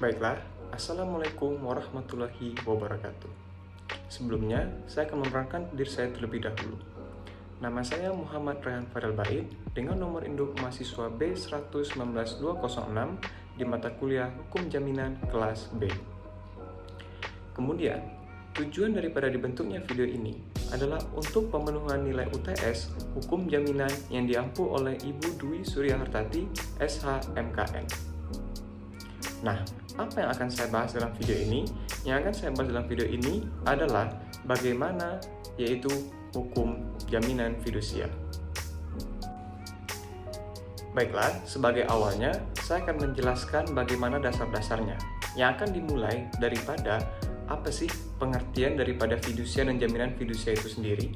Baiklah, Assalamualaikum warahmatullahi wabarakatuh. Sebelumnya, saya akan menerangkan diri saya terlebih dahulu. Nama saya Muhammad Rayhan Fadel Bait dengan nomor induk mahasiswa B119206 di mata kuliah Hukum Jaminan kelas B. Kemudian, tujuan daripada dibentuknya video ini adalah untuk pemenuhan nilai UTS Hukum Jaminan yang diampu oleh Ibu Dwi Suryahartati, SH.MKN. Nah, apa yang akan saya bahas dalam video ini? Yang akan saya bahas dalam video ini adalah bagaimana yaitu hukum jaminan fidusia. Baiklah, sebagai awalnya saya akan menjelaskan bagaimana dasar-dasarnya yang akan dimulai daripada apa sih pengertian daripada fidusia dan jaminan fidusia itu sendiri.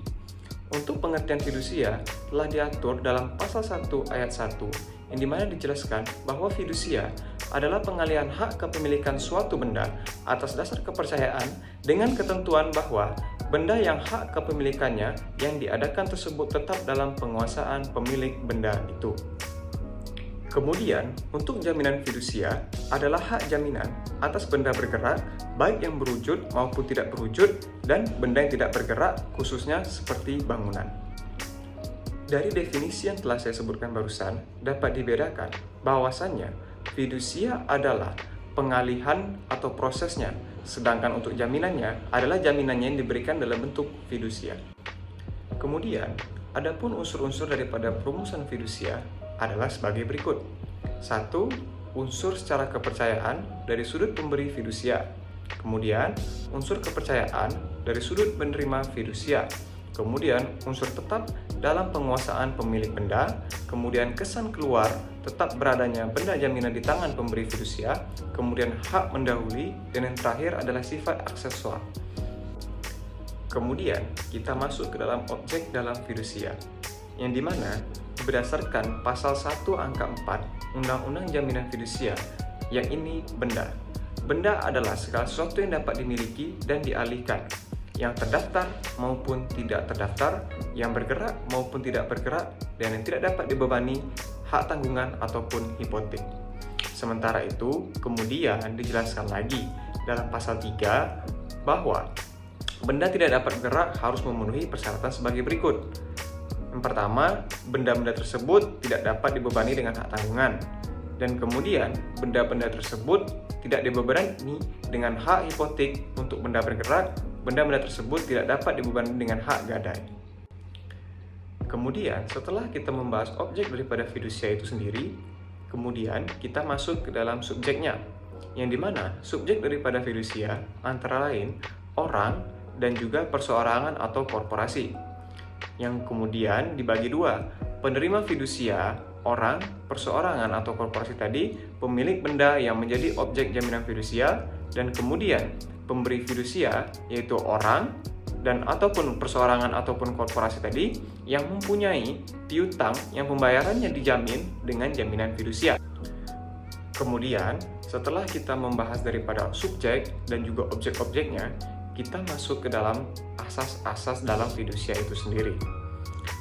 Untuk pengertian fidusia telah diatur dalam pasal 1 ayat 1 yang dimana dijelaskan bahwa fidusia adalah pengalihan hak kepemilikan suatu benda atas dasar kepercayaan dengan ketentuan bahwa benda yang hak kepemilikannya yang diadakan tersebut tetap dalam penguasaan pemilik benda itu. Kemudian, untuk jaminan fidusia adalah hak jaminan atas benda bergerak, baik yang berwujud maupun tidak berwujud, dan benda yang tidak bergerak, khususnya seperti bangunan. Dari definisi yang telah saya sebutkan barusan, dapat dibedakan bahwasannya fidusia adalah pengalihan atau prosesnya, sedangkan untuk jaminannya adalah jaminannya yang diberikan dalam bentuk fidusia. Kemudian, adapun unsur-unsur daripada perumusan fidusia adalah sebagai berikut. 1. Unsur secara kepercayaan dari sudut pemberi fidusia. Kemudian, unsur kepercayaan dari sudut penerima fidusia. Kemudian, unsur tetap dalam penguasaan pemilik benda. Kemudian, kesan keluar tetap beradanya benda jaminan di tangan pemberi fidusia. Kemudian, hak mendahului. Dan yang terakhir adalah sifat aksesual. Kemudian, kita masuk ke dalam objek dalam fidusia, yang dimana berdasarkan pasal 1 angka 4 Undang-Undang Jaminan Fidusia, yang ini benda. Benda adalah segala sesuatu yang dapat dimiliki dan dialihkan, yang terdaftar maupun tidak terdaftar, yang bergerak maupun tidak bergerak, dan yang tidak dapat dibebani hak tanggungan ataupun hipotek. Sementara itu, kemudian dijelaskan lagi dalam pasal 3 bahwa benda tidak dapat bergerak harus memenuhi persyaratan sebagai berikut. Yang pertama, benda-benda tersebut tidak dapat dibebani dengan hak tanggungan. Dan kemudian, benda-benda tersebut tidak dibebani dengan hak hipotek untuk benda bergerak. Benda-benda tersebut tidak dapat dibebani dengan hak gadai. Kemudian, setelah kita membahas objek daripada fidusia itu sendiri, kemudian kita masuk ke dalam subjeknya, yang dimana subjek daripada fidusia antara lain orang dan juga perseorangan atau korporasi, yang kemudian dibagi dua. Penerima fidusia, orang, perseorangan atau korporasi tadi, pemilik benda yang menjadi objek jaminan fidusia, dan kemudian pemberi fidusia, yaitu orang dan ataupun perseorangan ataupun korporasi tadi yang mempunyai piutang yang pembayarannya dijamin dengan jaminan fidusia. Kemudian, setelah kita membahas daripada subjek dan juga objek-objeknya, kita masuk ke dalam asas-asas dalam fidusia itu sendiri.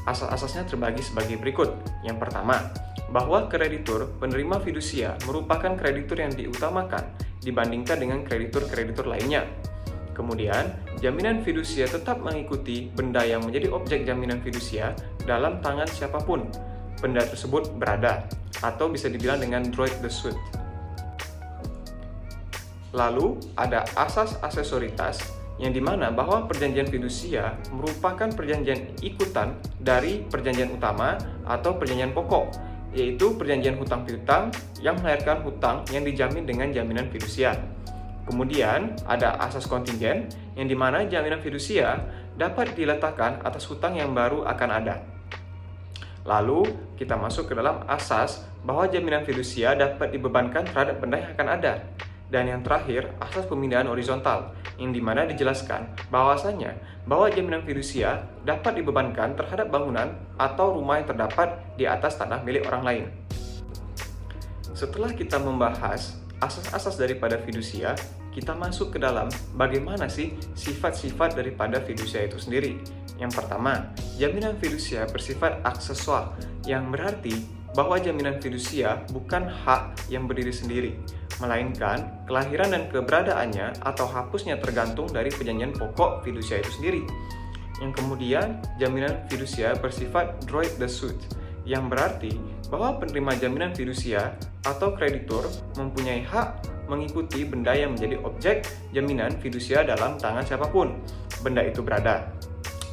Asas-asasnya terbagi sebagai berikut. Yang pertama, bahwa kreditur penerima fidusia merupakan kreditur yang diutamakan dibandingkan dengan kreditur-kreditur lainnya. Kemudian, jaminan fidusia tetap mengikuti benda yang menjadi objek jaminan fidusia dalam tangan siapapun benda tersebut berada, atau bisa dibilang dengan droit de suite. Lalu, ada asas asesoritas, yang dimana bahwa perjanjian fidusia merupakan perjanjian ikutan dari perjanjian utama atau perjanjian pokok, yaitu perjanjian hutang piutang yang melahirkan hutang yang dijamin dengan jaminan fidusia. Kemudian ada asas kontingen, yang dimana jaminan fidusia dapat diletakkan atas hutang yang baru akan ada. Lalu kita masuk ke dalam asas bahwa jaminan fidusia dapat dibebankan terhadap benda yang akan ada. Dan yang terakhir, asas pemindahan horizontal, yang dimana dijelaskan bahwasannya bahwa jaminan fidusia dapat dibebankan terhadap bangunan atau rumah yang terdapat di atas tanah milik orang lain. Setelah kita membahas asas-asas daripada fidusia, kita masuk ke dalam bagaimana sih sifat-sifat daripada fidusia itu sendiri. Yang pertama, jaminan fidusia bersifat aksesual, yang berarti bahwa jaminan fidusia bukan hak yang berdiri sendiri, melainkan kelahiran dan keberadaannya atau hapusnya tergantung dari perjanjian pokok fidusia itu sendiri. Yang kemudian, jaminan fidusia bersifat droit de suite, yang berarti bahwa penerima jaminan fidusia atau kreditur mempunyai hak mengikuti benda yang menjadi objek jaminan fidusia dalam tangan siapapun benda itu berada.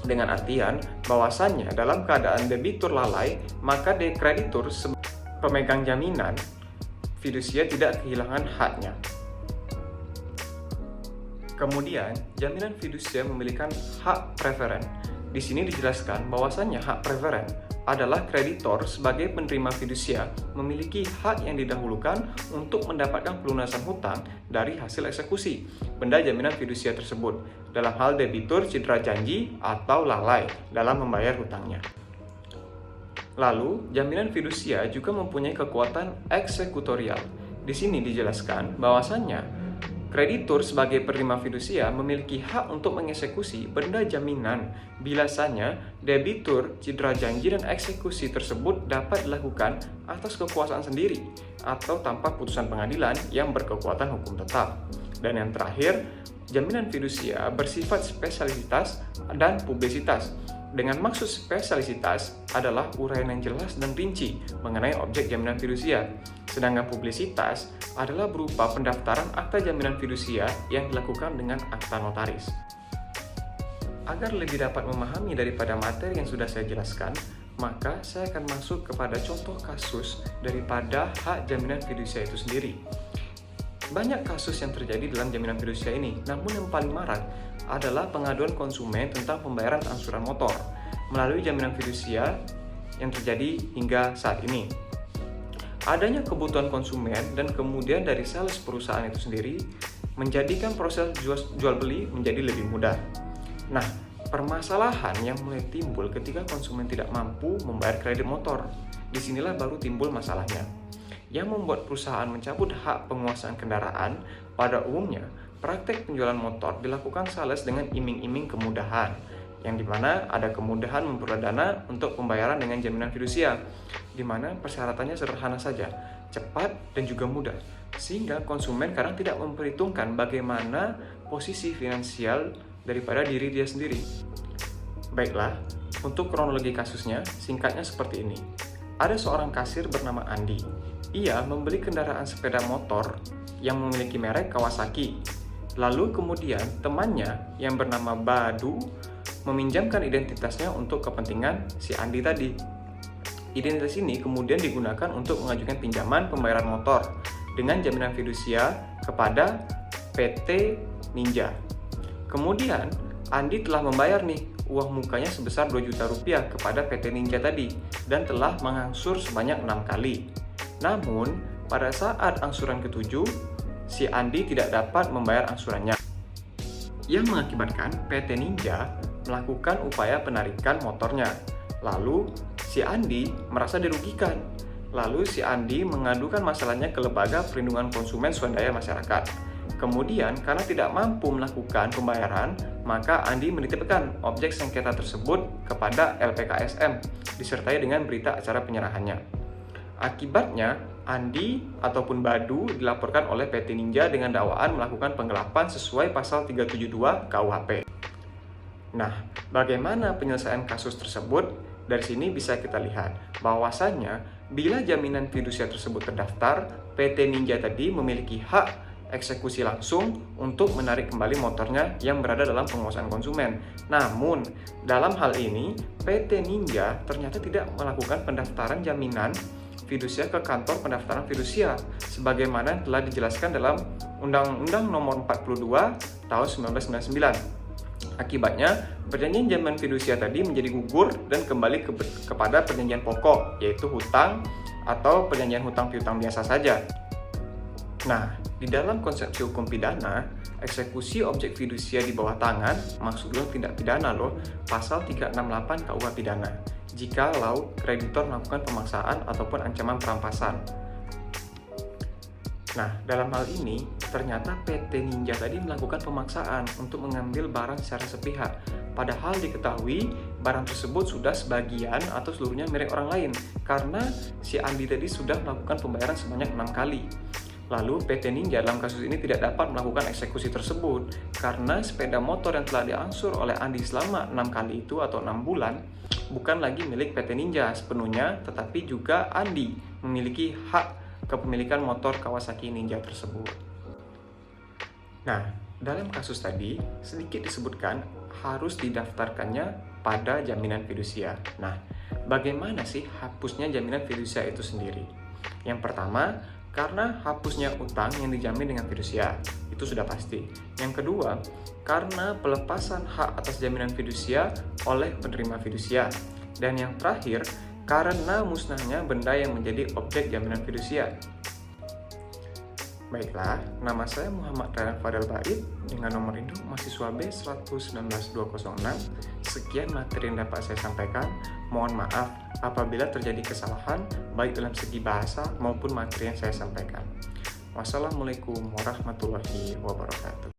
Dengan artian bahwasannya dalam keadaan debitur lalai, maka kreditur sebagai pemegang jaminan fidusia tidak kehilangan haknya. Kemudian, jaminan fidusia memiliki hak preferen. Di sini dijelaskan bahwasannya hak preferen adalah kreditor sebagai penerima fidusia memiliki hak yang didahulukan untuk mendapatkan pelunasan hutang dari hasil eksekusi benda jaminan fidusia tersebut dalam hal debitur cedera janji atau lalai dalam membayar hutangnya. Lalu, jaminan fidusia juga mempunyai kekuatan eksekutorial. Di sini dijelaskan bahwasannya kreditur sebagai penerima fidusia memiliki hak untuk mengeksekusi benda jaminan bilasanya debitur, cedera janji, dan eksekusi tersebut dapat dilakukan atas kekuasaan sendiri atau tanpa putusan pengadilan yang berkekuatan hukum tetap. Dan yang terakhir, jaminan fidusia bersifat spesialitas dan publisitas. Dengan maksud spesialitas adalah uraian yang jelas dan rinci mengenai objek jaminan fidusia. Sedangkan publisitas adalah berupa pendaftaran akta jaminan fidusia yang dilakukan dengan akta notaris. Agar lebih dapat memahami daripada materi yang sudah saya jelaskan, maka saya akan masuk kepada contoh kasus daripada hak jaminan fidusia itu sendiri. Banyak kasus yang terjadi dalam jaminan fidusia ini, namun yang paling marak adalah pengaduan konsumen tentang pembayaran angsuran motor melalui jaminan fidusia yang terjadi hingga saat ini. Adanya kebutuhan konsumen dan kemudian dari sales perusahaan itu sendiri menjadikan proses jual beli menjadi lebih mudah. Nah, permasalahan yang mulai timbul ketika konsumen tidak mampu membayar kredit motor. Disinilah baru timbul masalahnya. Yang membuat perusahaan mencabut hak penguasaan kendaraan, pada umumnya praktek penjualan motor dilakukan sales dengan iming-iming kemudahan, yang dimana ada kemudahan memperoleh dana untuk pembayaran dengan jaminan fidusia, dimana persyaratannya sederhana saja, cepat dan juga mudah, sehingga konsumen kadang tidak memperhitungkan bagaimana posisi finansial daripada diri dia sendiri. Baiklah, untuk kronologi kasusnya, singkatnya seperti ini. Ada seorang kasir bernama Andi. Ia membeli kendaraan sepeda motor yang memiliki merek Kawasaki. Lalu kemudian temannya yang bernama Badu meminjamkan identitasnya untuk kepentingan si Andi tadi. Identitas ini kemudian digunakan untuk mengajukan pinjaman pembayaran motor dengan jaminan fidusia kepada PT Ninja. Kemudian Andi telah membayar uang mukanya sebesar 2 juta rupiah kepada PT Ninja tadi dan telah mengangsur sebanyak 6 kali. Namun, pada saat angsuran ke-7, si Andi tidak dapat membayar angsurannya, yang mengakibatkan PT Ninja melakukan upaya penarikan motornya. Lalu, si Andi merasa dirugikan. Lalu, si Andi mengadukan masalahnya ke Lembaga Perlindungan Konsumen Swadaya Masyarakat. Kemudian, karena tidak mampu melakukan pembayaran, maka Andi menitipkan objek sengketa tersebut kepada LPKSM, disertai dengan berita acara penyerahannya. Akibatnya, Andi ataupun Badu dilaporkan oleh PT Ninja dengan dakwaan melakukan penggelapan sesuai pasal 372 KUHP. Nah, bagaimana penyelesaian kasus tersebut? Dari sini bisa kita lihat bahwasannya bila jaminan fidusia tersebut terdaftar, PT Ninja tadi memiliki hak eksekusi langsung untuk menarik kembali motornya yang berada dalam penguasaan konsumen. Namun, dalam hal ini, PT Ninja ternyata tidak melakukan pendaftaran jaminan fidusia ke kantor pendaftaran fidusia sebagaimana telah dijelaskan dalam Undang-Undang Nomor 42 Tahun 1999. Akibatnya, perjanjian jaminan fidusia tadi menjadi gugur dan kembali kepada perjanjian pokok, yaitu hutang atau perjanjian hutang piutang biasa saja. Nah, di dalam konsepsi hukum pidana, eksekusi objek fidusia di bawah tangan, maksudnya tindak pidana pasal 368 KUH pidana, jikalau kreditor melakukan pemaksaan ataupun ancaman perampasan. Nah, dalam hal ini, ternyata PT Ninja tadi melakukan pemaksaan untuk mengambil barang secara sepihak, padahal diketahui barang tersebut sudah sebagian atau seluruhnya milik orang lain karena si Andi tadi sudah melakukan pembayaran sebanyak 6 kali. Lalu PT Ninja dalam kasus ini tidak dapat melakukan eksekusi tersebut karena sepeda motor yang telah diangsur oleh Andi selama 6 kali itu atau 6 bulan bukan lagi milik PT Ninja sepenuhnya, tetapi juga Andi memiliki hak kepemilikan motor Kawasaki Ninja tersebut. Nah, dalam kasus tadi sedikit disebutkan harus didaftarkannya pada jaminan fidusia. Nah, bagaimana sih hapusnya jaminan fidusia itu sendiri? Yang pertama, karena hapusnya utang yang dijamin dengan fidusia, itu sudah pasti. Yang kedua, karena pelepasan hak atas jaminan fidusia oleh penerima fidusia. Dan yang terakhir, karena musnahnya benda yang menjadi objek jaminan fidusia. Baiklah, nama saya Muhammad Ryan Fadel Bait dengan nomor induk mahasiswa B119206. Sekian materi yang dapat saya sampaikan. Mohon maaf apabila terjadi kesalahan baik dalam segi bahasa maupun materi yang saya sampaikan. Wassalamualaikum warahmatullahi wabarakatuh.